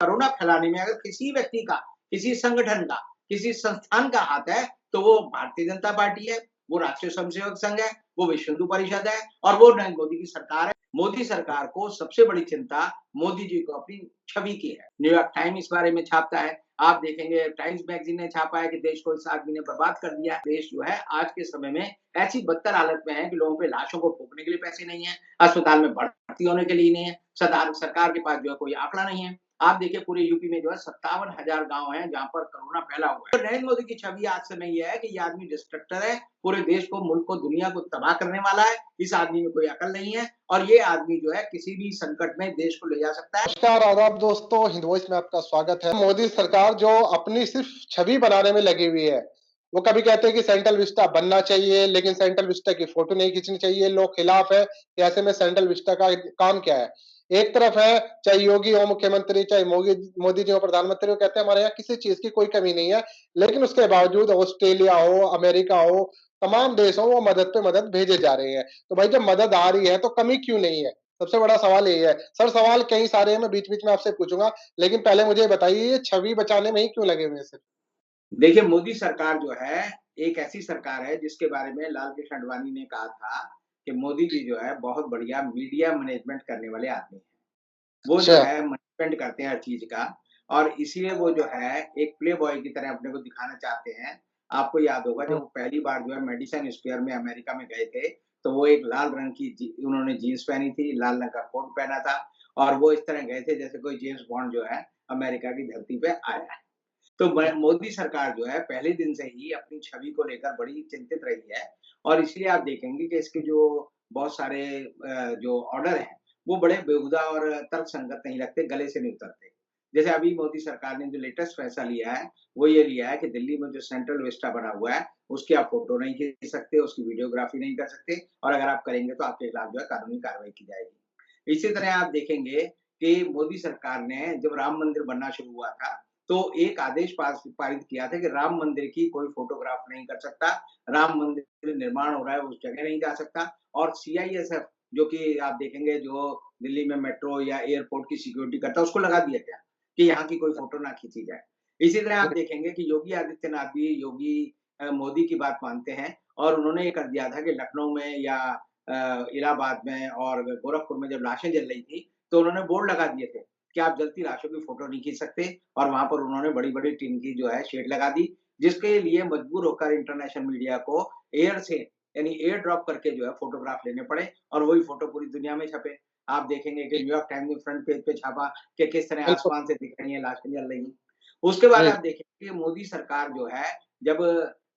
Corona फैलाने में अगर किसी व्यक्ति का, किसी संगठन का, किसी संस्थान का हाथ है, तो वो भारतीय जनता पार्टी है, वो राष्ट्रीय स्वयंसेवक संघ है, वो विश्व हिंदू परिषद है और वो नरेंद्र मोदी की सरकार है। मोदी सरकार को सबसे बड़ी चिंता मोदी जी को अपनी छवि की है। न्यूयॉर्क टाइम्स इस बारे में छापता है। आप देखेंगे टाइम्स मैगज़ीन ने छापा है कि देश को इस आदमी ने बर्बाद कर दिया। देश जो है आज के समय में ऐसी बदतर हालत में है कि लोगों पे लाशों को फूँकने के लिए पैसे नहीं है, अस्पताल में भर्ती होने के लिए नहीं है, सरकार के पास जो है कोई आंकड़ा नहीं है। आप देखिए पूरे यूपी में जो है 57,000 गाँव हैं जहाँ पर कोरोना फैला हुआ है। तो नरेंद्र मोदी की छवि आज से नहीं है कि ये आदमी डिस्ट्रक्टर है, पूरे देश को, मुल्क को, दुनिया को तबाह करने वाला है। इस आदमी में कोई अकल नहीं है और ये आदमी जो है किसी भी संकट में देश को ले जा सकता है। नमस्कार, आदाब दोस्तों, हिंद वॉइस में आपका स्वागत है। मोदी सरकार जो अपनी सिर्फ छवि बनाने में लगी हुई है, वो कभी कहते हैं कि सेंट्रल विस्टा बनना चाहिए, लेकिन सेंट्रल विस्टा की फोटो नहीं खींचनी चाहिए। लोग खिलाफ है कि ऐसे में सेंट्रल विस्टा का काम क्या है। एक तरफ है, चाहे योगी हो मुख्यमंत्री, चाहे मोदी जी हो प्रधानमंत्री, वो कहते हैं हमारे यहाँ किसी चीज की कोई कमी नहीं है, लेकिन उसके बावजूद ऑस्ट्रेलिया हो, अमेरिका हो, तमाम देश हो, वो मदद पे मदद भेजे जा रहे हैं। तो भाई जब मदद आ रही है तो कमी क्यों नहीं है? सबसे बड़ा सवाल यही है। सर सवाल कई सारे हैं, मैं बीच-बीच में आपसे पूछूँगा, लेकिन पहले मुझे बताइए ये छवि बचाने में ही क्यों लगे हुए हैं सिर्फ? देखिए मोदी सरकार जो है, एक ऐसी सरकार है जिसके बारे में लाल कृष्ण आडवाणी ने कहा था कि मोदी जी जो है बहुत बढ़िया मीडिया मैनेजमेंट करने वाले आदमी हैं। वो जो अच्छा। है मैनेजमेंट करते हैं हर चीज़ का और इसीलिए वो जो है एक प्ले बॉय की तरह अपने को दिखाना चाहते हैं। आपको याद होगा जब हुँ। वो पहली बार जो है मेडिसन स्क्वायर में अमेरिका में गए थे, तो वो एक लाल रंग की उन्होंने जीन्स पहनी थी, लाल रंग का कोट पहना था और वो इस तरह गए थे जैसे कोई जेम्स बॉन्ड जो है अमेरिका की धरती पे आया है। तो मोदी सरकार जो है पहले दिन से ही अपनी छवि को लेकर बड़ी चिंतित रही है और इसलिए आप देखेंगे कि इसके जो बहुत सारे जो ऑर्डर हैं, वो बड़े बेहुदा और तर्कसंगत नहीं लगते, गले से नहीं उतरते। जैसे अभी मोदी सरकार ने जो लेटेस्ट फैसला लिया है, वो ये लिया है कि दिल्ली में जो सेंट्रल विस्टा बना हुआ है, उसकी आप फ़ोटो नहीं खींच सकते, उसकी वीडियोग्राफ़ी नहीं कर सकते और अगर आप करेंगे तो आपके खिलाफ जो है कानूनी कार्रवाई की जाएगी। इसी तरह आप देखेंगे कि मोदी सरकार ने जब राम मंदिर बनना शुरू हुआ था, तो एक आदेश पारित किया था कि राम मंदिर की कोई फ़ोटोग्राफ नहीं कर सकता, राम मंदिर निर्माण हो रहा है उस जगह नहीं जा सकता और सीआईएसएफ जो कि आप देखेंगे जो दिल्ली में मेट्रो या एयरपोर्ट की सिक्योरिटी करता है, उसको लगा दिया गया कि यहाँ की कोई फ़ोटो ना खींची जाए। इसी तरह आप देखेंगे कि योगी आदित्यनाथ भी मोदी की बात मानते हैं और उन्होंने ये कर दिया था कि लखनऊ में या इलाहाबाद में और गोरखपुर में जब लाशें जल रही थी, तो उन्होंने बोर्ड लगा दिए थे कि आप जलती लाशों की फ़ोटो नहीं खींच सकते और वहाँ पर उन्होंने बड़ी-बड़ी टीम की जो है शेड लगा दी, जिसके लिए मजबूर होकर इंटरनेशनल मीडिया को एयर से यानी एयर ड्रॉप करके जो है फ़ोटोग्राफ लेने पड़े और वही फ़ोटो पूरी दुनिया में छपे। आप देखेंगे कि न्यूयॉर्क टाइम्स ने फ्रंट पेज पे छापा कि किस तरह बिल्कुल। आसमान से दिख रही हैं लाशें जल रही हैं। उसके बाद जी। आप देखेंगे कि मोदी सरकार जो है जब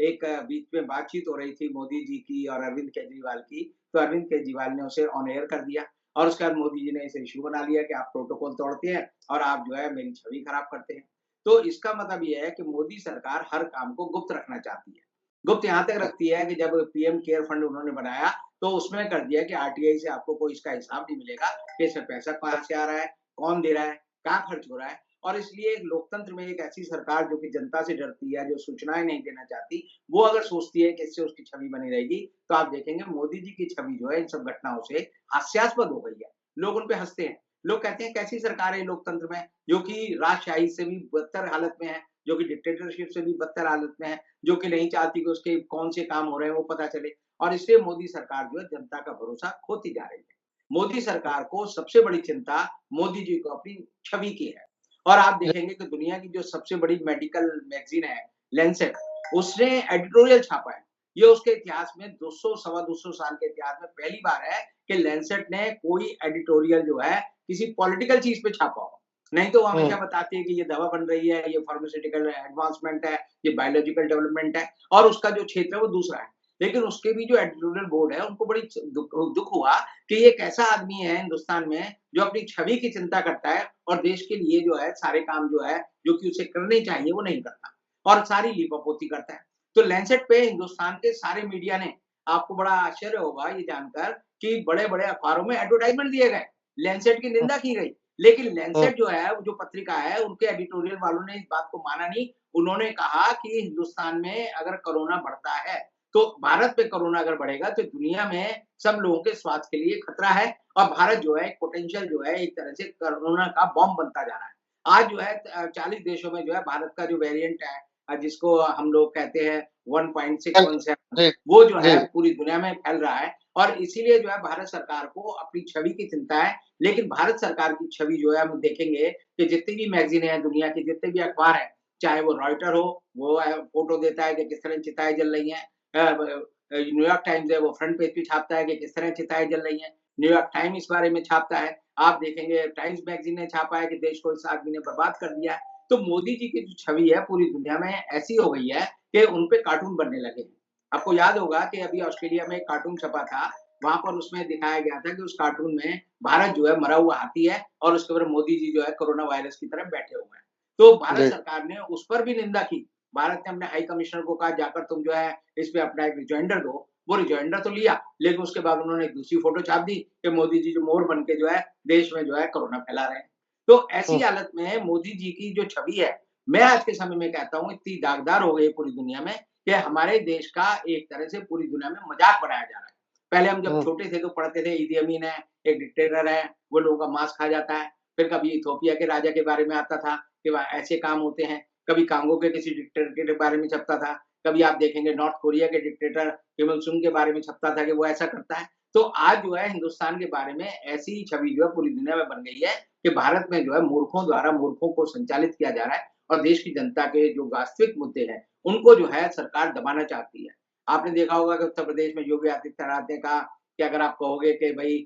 एक बीच में बातचीत हो रही थी मोदी जी की और अरविंद केजरीवाल की, तो अरविंद केजरीवाल ने उसे ऑन एयर कर दिया और उसके बाद मोदी जी ने इसे इश्यू बना लिया कि आप प्रोटोकॉल तोड़ते हैं और आप जो है मेरी छवि खराब करते हैं। तो इसका मतलब ये है कि मोदी सरकार हर काम को गुप्त रखना चाहती है। गुप्त यहाँ तक रखती है कि जब पीएम केयर फंड उन्होंने बनाया, तो उसमें कर दिया कि आरटीआई से आपको कोई इसका हिसाब नहीं मिलेगा कि इसमें पैसा कहाँ से आ रहा है, कौन दे रहा है, कहाँ खर्च हो रहा है और इसलिए एक लोकतंत्र में एक ऐसी सरकार जो कि जनता से डरती है, जो सूचनाएँ नहीं देना चाहती, वो अगर सोचती है कि इससे उसकी छवि बनी रहेगी, तो आप देखेंगे मोदी जी की छवि जो है इन सब घटनाओं से हास्यास्पद हो गई है। लोग उन पे हँसते हैं। लोग कहते हैं कैसी सरकार है लोकतंत्र में, जो कि राजशाही से भी बदतर हालत में है, जो कि डिक्टेटरशिप से भी बदतर हालत में है, जो कि नहीं चाहती कि उसके कौन से काम हो रहे हैं वो पता चले और इसलिए मोदी सरकार जो है जनता का भरोसा खोती जा रही है। मोदी सरकार को सबसे बड़ी चिंता मोदी जी को अपनी छवि की है और आप देखेंगे कि दुनिया की जो सबसे बड़ी मेडिकल मैगज़ीन है, लैंसेट, उसने एडिटोरियल छापा है। ये उसके इतिहास में 200 सवा 200 साल के इतिहास में पहली बार है कि लैंसेट ने कोई एडिटोरियल जो है किसी पॉलिटिकल चीज़ पे छापा हो। नहीं तो वो हुँ। हमेशा बताती है कि ये दवा बन रही है, ये फार्मास्यूटिकल एडवांसमेंट है, ये बायोलॉजिकल डेवलपमेंट है और उसका जो क्षेत्र है वो दूसरा है। लेकिन उसके भी जो एडिटोरियल बोर्ड है उनको बड़ी दुःख हुआ कि ये एक ऐसा आदमी है हिंदुस्तान में जो अपनी छवि की चिंता करता है और देश के लिए जो है सारे काम जो है, जो कि उसे करने चाहिए वो नहीं करता और सारी लीपापोती करता है। तो लैंसेट पे हिंदुस्तान के सारे मीडिया ने आपको बड़ा आश्चर्य होगा ये जानकर कि बड़े-बड़े अखबारों में एडवर्टाइज़मेंट दिए गए, लैंसेट की हुँ। निंदा की गई। लेकिन हुँ। लैंसेट जो है, वो जो पत्रिका है, उनके एडिटोरियल वालों ने इस बात को माना नहीं। उन्होंने कहा कि हिंदुस्तान में अगर कोरोना बढ़ता है, तो भारत में कोरोना अगर बढ़ेगा तो दुनिया में सब लोगों के स्वास्थ्य के लिए खतरा है और भारत जो है पोटेंशियल जो है एक तरह से कोरोना का बॉम्ब बनता जा रहा है। आज जो है 40 देशों में जो है भारत का जो वेरिएंट है जिसको हम लोग कहते हैं 1.617 जी, वो जो जी, है पूरी दुनिया में फैल रहा है और इसीलिए जो है भारत सरकार को अपनी छवि की चिंता है। लेकिन भारत सरकार की छवि जो है हम देखेंगे कि जितनी भी मैगज़ीनें हैं दुनिया के जितने भी अखबार हैं, चाहे वो रॉयटर हो, वो फ़ोटो देता है कि किस तरह चिताएँ जल रही हैं। न्यूयॉर्क टाइम्स है वो फ्रंट पेज पे छापता है कि किस तरह चिताएँ जल रही हैं। न्यूयॉर्क टाइम इस बारे में छापता है। आप देखेंगे टाइम्स मैगज़ीन ने छापा है कि देश को इस आदमी ने बर्बाद कर दिया है। तो मोदी जी की जो छवि है पूरी दुनिया में ऐसी हो गई है कि उन पे कार्टून बनने लगे हैं। आपको याद होगा कि अभी ऑस्ट्रेलिया में एक कार्टून छपा था, वहाँ पर उसमें दिखाया गया था कि उस कार्टून में भारत जो है मरा हुआ हाथी है और उसके ऊपर मोदी जी जो है कोरोना वायरस की तरह बैठे हुए हैं। तो भारत जी। सरकार ने उस पर भी निंदा की। भारत ने अपने हाई कमिश्नर को कहा जाकर तुम जो है इस पे अपना एक रिजॉइंडर दो। वो रिजॉइंडर तो लिया, लेकिन उसके बाद उन्होंने एक दूसरी फ़ोटो छाप दी कि मोदी जी जो मोर बन के जो है देश में जो है कोरोना फैला रहे हैं। तो ऐसी हुँ, हालत में मोदी जी की जो छवि है, मैं आज के समय में कहता हूँ इतनी दागदार हो गई है पूरी दुनिया में कि हमारे देश का एक तरह से पूरी दुनिया में मज़ाक बनाया जा रहा है। पहले हम जब हुँ, छोटे थे तो पढ़ते थे इदी अमीन है, एक डिक्टेटर है, वो लोगों का मांस खा जाता है। फिर कभी इथियोपिया के राजा के बारे में आता था कि वहाँ ऐसे काम होते हैं। कभी कांगो के किसी डिक्टेटर के बारे में छपता था। कभी आप देखेंगे नॉर्थ कोरिया के डिक्टेटर किम इल सुंग के बारे में छपता था कि वो ऐसा करता है। तो आज जो है हिंदुस्तान के बारे में ऐसी छवि जो है पूरी दुनिया में बन गई है कि भारत में जो है मूर्खों द्वारा मूर्खों को संचालित किया जा रहा है और देश की जनता के जो वास्तविक मुद्दे हैं, उनको जो है सरकार दबाना चाहती है। आपने देखा होगा कि उत्तर प्रदेश में योगी आदित्यनाथ ने कहा कि अगर आप कहोगे कि भई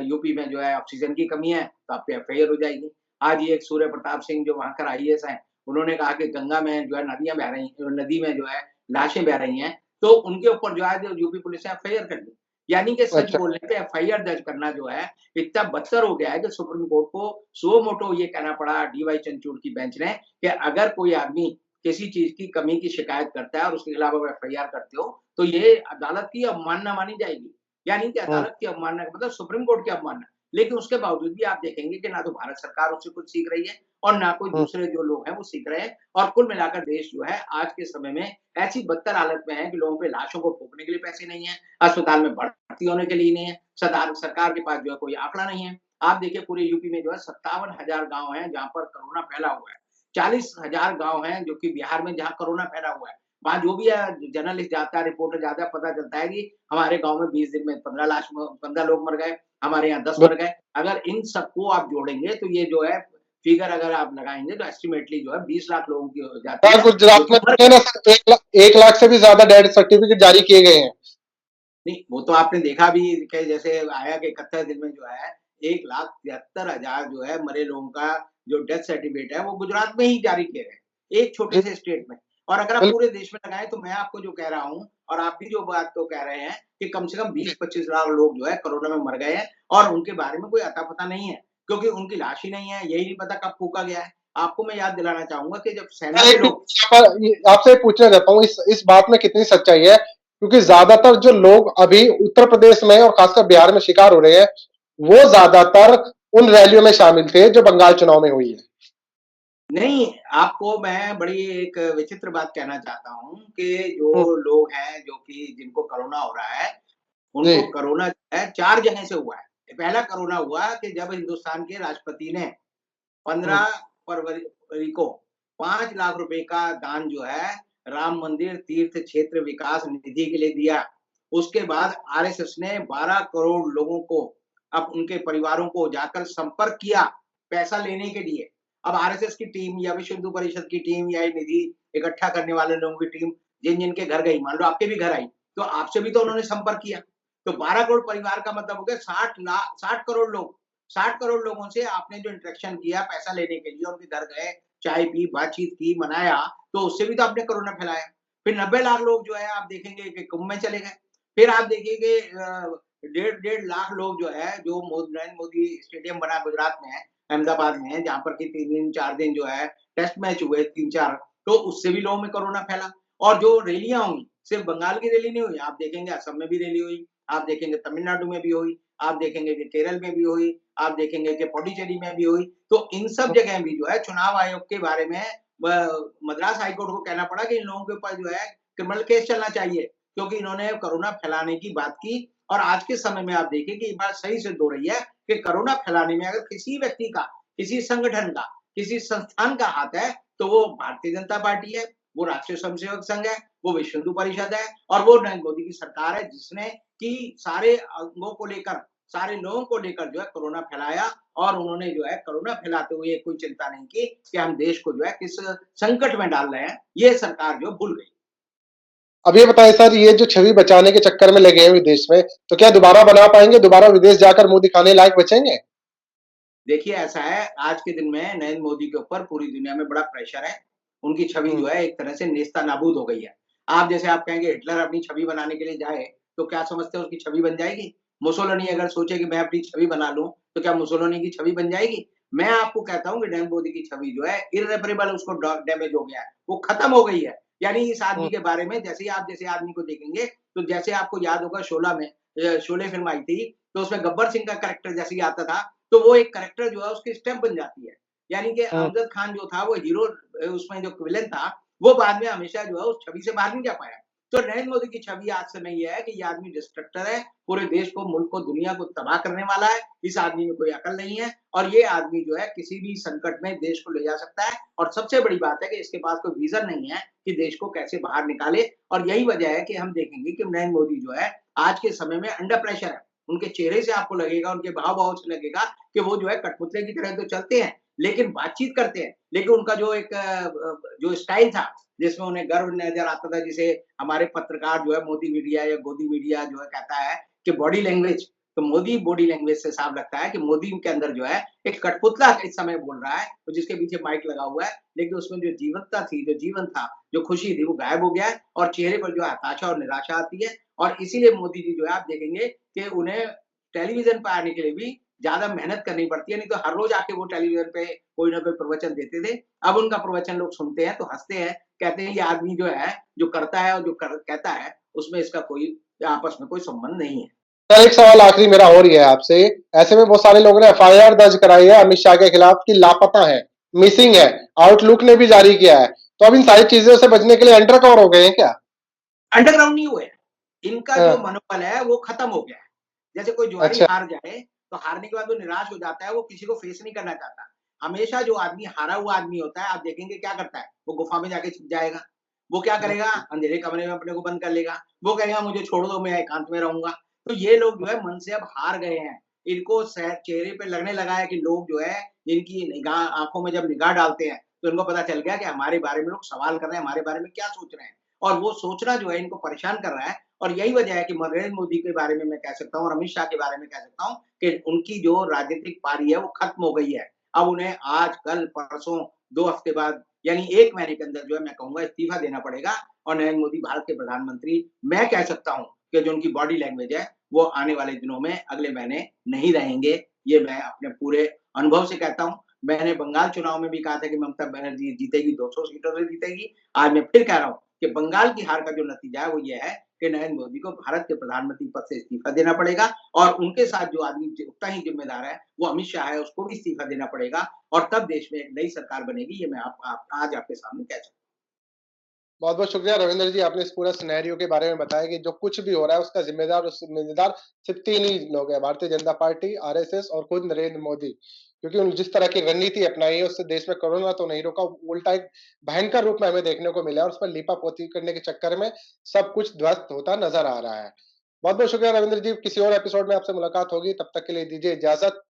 यूपी में जो है ऑक्सीजन की कमी है, तो आप पे एफआईआर हो जाएगी। आज ये एक सूर्य प्रताप सिंह जो वहाँ का आईएएस हैं, उन्होंने कहा कि गंगा में जो है नदियाँ बह रही नदी में जो है लाशें बह रही हैं, तो उनके ऊपर जो है जो यूपी पुलिस ने एफआईआर कर दी। यानी कि सच अच्छा। बोलने पे एफआईआर दर्ज करना जो है इतना बदतर हो गया है कि सुप्रीम कोर्ट को सुओ मोटो ये कहना पड़ा डीवाई चंद्रचूड़ की बेंच ने कि अगर कोई आदमी किसी चीज़ की कमी की शिकायत करता है और उसके खिलाफ आप एफआईआर करते हो, तो ये अदालत की अवमानना मानी जाएगी। यानी कि हुँ, अदालत की अवमानना का मतलब सुप्रीम कोर्ट की अवमानना। लेकिन उसके बावजूद भी आप देखेंगे कि ना तो भारत सरकार उससे कुछ सीख रही है और ना कोई हुँ, दूसरे जो लोग हैं वो सीख रहे हैं और कुल मिलाकर देश जो है आज के समय में ऐसी बदतर हालत में है कि लोगों पे लाशों को फूँकने के लिए पैसे नहीं है, अस्पताल में भर्ती होने के लिए नहीं है, सरकार के पास जो है कोई आँकड़ा नहीं है। आप देखिए पूरे यूपी में जो है 57,000 गाँव हैं जहाँ पर कोरोना फैला हुआ है। 40,000 गाँव हैं जो कि बिहार में जहाँ कोरोना फैला हुआ है। वहाँ जो भी जर्नलिस्ट जाता है, रिपोर्टर जाता है, पता चलता है कि हमारे गाँव में 20 दिन में 15 लोग मर गए, हमारे यहाँ 10 बिल मर गए। अगर इन सबको आप जोड़ेंगे तो ये जो है फिगर अगर आप लगाएँगे तो एस्टिमेटली जो है 20 लाख लोगों की हो जाती हाँ, है, जो गुजरात कि में मर देखे हैं गए। ना सर 1 लाख से भी ज़्यादा डेथ सर्टिफ़िकेट जारी किए गए हैं। नहीं, वो तो आपने देखा भी कि जैसे आया कि 71 दिन में जो है 1,73,000 जो है मरे लोगों का जो डेथ सर्टिफ़िकेट है, वो गुजरात में ही जारी किए गए, एक छोटे जी, से स्टेट में। और अगर आप बिल पूरे देश में लगाएँ तो मैं आपको जो कह रहा हूँ और आप भी जो बात को कह रहे हैं कि कम से कम जी, 20-25 लाख लोग जो है कोरोना में मर गए हैं और उनके बारे में कोई अता-पता नहीं है, क्योंकि उनकी लाश ही नहीं है, यही नहीं पता कब फूँका गया है। आपको मैं याद दिलाना चाहूँगा कि जब सेना मैं के एक लोग यहाँ पर ये आपसे पूछना चाहता हूँ इस बात में कितनी सच्चाई है? क्योंकि ज़्यादातर जो लोग अभी उत्तर प्रदेश में और खासकर बिहार में शिकार हो रहे हैं, वो ज़्यादातर उन रैलियों में शामिल थे जो बंगाल चुनाव में हुई है। नहीं, आपको मैं बड़ी एक विचित्र बात कहना चाहता हूँ कि हुँ, जो लोग हैं, जो कि जिनको कोरोना हो रहा है, जी, उनको कोरोना जो है 4 जगह से हुआ है। पहला कोरोना हुआ कि जब हिंदुस्तान के राष्ट्रपति ने हुँ, 15 फरवरी को 5 लाख रुपए का दान जो है राम मंदिर तीर्थ क्षेत्र विकास निधि के लिए दिया। उसके बाद आरएसएस ने 12 करोड़ लोगों को अब उनके परिवारों को जाकर संपर्क किया पैसा लेने के लिए। अब आरएसएस की टीम या विश्व हिंदू परिषद की टीम या ये निधि इकट्ठा करने वाले लोगों की टीम जिन-जिन के घर गई, मान लो आपके भी घर आई, तो आपसे भी तो उन्होंने संपर्क किया। तो 12 करोड़ परिवार का मतलब हो गया 60 करोड़ लोग। 60 करोड़ लोगों से आपने जो इंटरेक्शन किया पैसा लेने के लिए, उनके घर गए, चाय पी, बातचीत की, मनाया, तो उससे भी तो आपने कोरोना फैलाया। फिर 90 लाख लोग जो है आप देखेंगे कि कुंभ में चले गए। फिर आप देखिए कि डेढ़ लाख लोग जो है, जो नरेंद्र मोदी स्टेडियम बना गुजरात में है, अहमदाबाद में है, जहाँ पर कि 3 दिन, 4 दिन जो है टेस्ट मैच हुए 3-4, तो उससे भी लोगों में कोरोना फैला। और जो रैलियाँ हुई, सिर्फ बंगाल की रैली नहीं हुई, आप देखेंगे असम में भी रैली हुई, आप देखेंगे तमिलनाडु में भी हुई, आप देखेंगे कि केरल में भी हुई, आप देखेंगे कि पौंडीचेरी में भी हुई। तो इन सब हुँ, जगह भी जो है चुनाव आयोग के बारे में मद्रास हाई कोर्ट को कहना पड़ा कि इन लोगों के ऊपर जो है क्रिमिनल केस चलना चाहिए, क्योंकि इन्होंने कोरोना फैलाने की बात की। और आज के समय में आप देखिए कि ये बात सही सिद्ध हो रही है कि कोरोना फैलाने में अगर किसी व्यक्ति का, किसी संगठन का, किसी संस्थान का हाथ है, तो वो भारतीय जनता पार्टी है, वो राष्ट्रीय स्वयंसेवक संघ है, वो विश्व हिंदू परिषद है और वो नरेंद्र मोदी की सरकार है जिसने कि सारे अंगों को लेकर, सारे लोगों को लेकर जो है कोरोना फैलाया और उन्होंने जो है कोरोना फैलाते हुए कोई चिंता नहीं की कि हम देश को जो है किस संकट में डाल रहे हैं, ये सरकार जो भूल गई। अब ये बताएं सर, ये जो छवि बचाने के चक्कर में लगे हैं विदेश में, तो क्या दोबारा बना पाएंगे? दोबारा विदेश जाकर मुंह दिखाने लायक बचेंगे? देखिए ऐसा है, आज के दिन में नरेंद्र मोदी के ऊपर पूरी दुनिया में बड़ा प्रेशर है। उनकी छवि हम्म। जो है एक तरह से नेस्तनाबूद हो गई है। आप जैसे आप कहेंगे हिटलर अपनी छवि बनाने के लिए जाए, तो क्या समझते हैं उसकी छवि बन जाएगी? मुसोलिनी अगर सोचे कि मैं अपनी छवि बना लूँ, तो क्या मुसोलिनी की छवि बन जाएगी? मैं आपको कहता हूँ कि नरेंद्र मोदी की छवि जो है इर्रेपरेबल उसको डैमेज हो गया है, वो खत्म हो गई है। यानी इस आदमी हम्म। के बारे में जैसे ही आप जैसे आदमी को देखेंगे, तो जैसे आपको याद होगा शोला में शोले फ़िल्म आई थी, तो उसमें गब्बर सिंह का कैरेक्टर जैसे ही आता था, तो वो एक कैरेक्टर जो है उसकी स्टेप बन जाती है। यानी कि हम्म। अमजद खान जो था वो हीरो उसमें जो विलेन था, वो बाद में हमेशा जो है उस छवि से बाहर नहीं जा पाया। तो नरेंद्र मोदी की छवि आज समय ये है कि ये आदमी डिस्ट्रक्टर है, पूरे देश को, मुल्क को, दुनिया को तबाह करने वाला है। इस आदमी में कोई अकल नहीं है और ये आदमी जो है किसी भी संकट में देश को ले जा सकता है और सबसे बड़ी बात है कि इसके पास कोई विज़न नहीं है कि देश को कैसे बाहर निकाले और यही वजह है कि हम देखेंगे कि नरेंद्र मोदी जो है आज के समय में अंडर प्रेशर है। उनके चेहरे से आपको लगेगा, उनके भाव-भाव से लगेगा कि वो जो है कठपुतले की तरह तो चलते हैं, लेकिन बातचीत करते हैं। लेकिन उनका जो एक जो स्टाइल था, जिसमें उन्हें गर्व नज़र आता था, जिसे हमारे पत्रकार जो है मोदी मीडिया या गोदी मीडिया जो है कहता है कि बॉडी लैंग्वेज, तो मोदी बॉडी लैंग्वेज से साफ लगता है कि मोदी के अंदर जो है एक कठपुतला इस समय बोल रहा है, तो जिसके पीछे माइक लगा हुआ है, लेकिन उसमें जो जीवंतता थी, जो जीवन था, जो खुशी थी, वो गायब हो गया है और चेहरे पर जो है हताशा और निराशा आती है और इसीलिए मोदी जी जो है आप देखेंगे कि उन्हें टेलीविज़न पे आने के लिए भी ज़्यादा मेहनत करनी पड़ती है, नहीं तो हर रोज़ आके वो टेलीविज़न पे कोई ना कोई प्रवचन देते थे। अब उनका प्रवचन लोग सुनते हैं तो हँसते हैं, कहते हैं ये आदमी जो है, जो करता है और जो कहता है, उसमें इसका कोई आपस में कोई संबंध नहीं है। सर एक सवाल आखिरी मेरा और ये है आपसे, ऐसे में बहुत सारे लोगों ने एफआईआर दर्ज कराई है अमित शाह के खिलाफ कि लापता है, मिसिंग है, आउटलुक ने भी जारी किया है, तो अब इन सारी चीजों से बचने के लिए अंडर कवर हो गए हैं क्या? अंडरग्राउंड नहीं हुए। इनका जो हाँ। मनोबल है वो खत्म हो गया है। जैसे कोई जुआरी अच्छा। हार जाए, तो हारने के बाद वो निराश हो जाता है, वो किसी को फेस नहीं करना चाहता। हमेशा जो आदमी हारा हुआ आदमी होता है, आप देखेंगे क्या करता है, वो गुफ़ा में जाके छिप जाएगा। वो क्या करेगा, अंधेरे कमरे में अपने को बंद कर लेगा। वो कहेगा मुझे छोड़ दो, मैं एकांत में रहूँगा। तो ये लोग जो है मन से अब हार गए हैं। इनको चेहरे पे लगने लगा है कि लोग जो है इनकी निगाह आँखों में जब निगाह डालते हैं, तो इनको पता चल गया कि हमारे बारे में लोग सवाल कर रहे हैं, हमारे बारे में क्या सोच रहे हैं। और वो सोचना जो है इनको परेशान कर रहा है और यही वजह है कि नरेंद्र मोदी के बारे में मैं कह सकता हूँ और अमित शाह के बारे में कह सकता हूँ कि उनकी जो राजनीतिक पारी है वो खत्म हो गई है। अब उन्हें आज, कल, परसों, 2 हफ्ते बाद यानी 1 महीने के अंदर जो है मैं कहूँगा इस्तीफा देना पड़ेगा और नरेंद्र मोदी भारत के प्रधानमंत्री मैं कह सकता हूँ कि जो उनकी बॉडी लैंग्वेज है वो आने वाले दिनों में अगले महीने नहीं रहेंगे। ये मैं अपने पूरे अनुभव से कहता हूँ। मैंने बंगाल चुनाव में भी कहा था कि ममता बनर्जी जीतेगी, 200 सीटों से जीतेगी। आज मैं फिर कह रहा हूँ कि बंगाल की हार का जो नतीजा है वो ये है कि नरेंद्र मोदी को भारत के प्रधानमंत्री पद से इस्तीफा देना पड़ेगा और उनके साथ जो आदमी उतना ही जिम्मेदार है वो अमित शाह है, उसको भी इस्तीफा देना पड़ेगा और तब देश में एक नई सरकार बनेगी। ये मैं आज आपके सामने कह सकता हूँ। बहुत बहुत शुक्रिया रविंद्र जी, आपने इस पूरा सिनेरियो के बारे में बताया कि जो कुछ भी हो रहा है उसका जिम्मेदार सिर्फ तीन ही लोग हैं, भारतीय जनता पार्टी, आरएसएस और खुद नरेंद्र मोदी। क्योंकि उन्होंने जिस तरह की रणनीति अपनाई है उससे देश में कोरोना तो नहीं रोका, उल्टा एक भयंकर रूप में हमें देखने को मिला है और उस पर लीपापोती करने के चक्कर में सब कुछ ध्वस्त होता नजर आ रहा है। बहुत बहुत शुक्रिया रविंद्र जी, किसी और एपिसोड में आपसे मुलाकात होगी, तब तक के लिए दीजिए इजाजत।